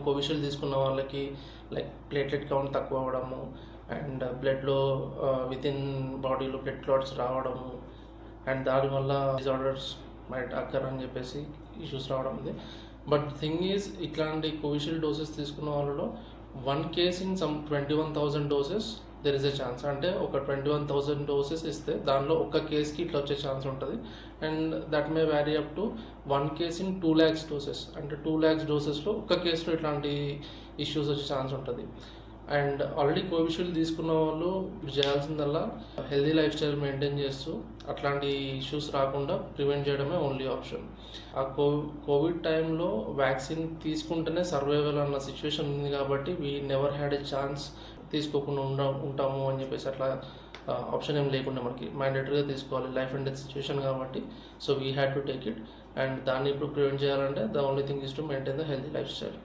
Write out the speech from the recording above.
Covishield తీసుకున్న వాళ్ళకి like platelet count తక్కువ అవ్వడము అండ్ బ్లడ్లో వితిన్ బాడీలో బ్లడ్ క్లాట్స్ రావడము అండ్ దానివల్ల డిజార్డర్స్ మైట్ అక్కర్ అని చెప్పేసి ఇష్యూస్ రావడం ఉంది. బట్ థింగ్ ఈజ్ ఇట్లాంటి కోవిషీల్డ్ డోసెస్ తీసుకున్న వాళ్ళలో 1 case in some 21,000 doses there is a chance. అంటే ఒక 21,000 డోసెస్ ఇస్తే దానిలో ఒక కేస్కి ఇట్లా వచ్చే ఛాన్స్ ఉంటుంది. And that may vary up to 1 case in 2 lakhs doses. అంటే 2 lakhs డోసెస్లో ఒక కేసులో ఇట్లాంటి ఇష్యూస్ వచ్చే ఛాన్స్ ఉంటుంది. అండ్ ఆల్రెడీ కోవిషీల్డ్ తీసుకున్న వాళ్ళు చేయాల్సిందల్లా హెల్దీ లైఫ్ స్టైల్ మెయింటైన్ చేస్తూ అట్లాంటి ఇష్యూస్ రాకుండా ప్రివెంట్ చేయడమే ఓన్లీ ఆప్షన్. ఆ కోవిడ్ టైంలో వ్యాక్సిన్ తీసుకుంటేనే సర్వైవల్ అన్న సిచ్యువేషన్ ఉంది కాబట్టి we never had a chance తీసుకోకుండా ఉంటాము అని చెప్పేసి అట్లా ఆప్షన్ ఏం లేకుండా మనకి మ్యాండేటరీగా తీసుకోవాలి, లైఫ్ అండ్ డెత్ సిచ్యువేషన్ కాబట్టి. So we had to take it. And దాన్ని ఇప్పుడు ప్రివెంట్ చేయాలంటే the only thing is to maintain the healthy life style.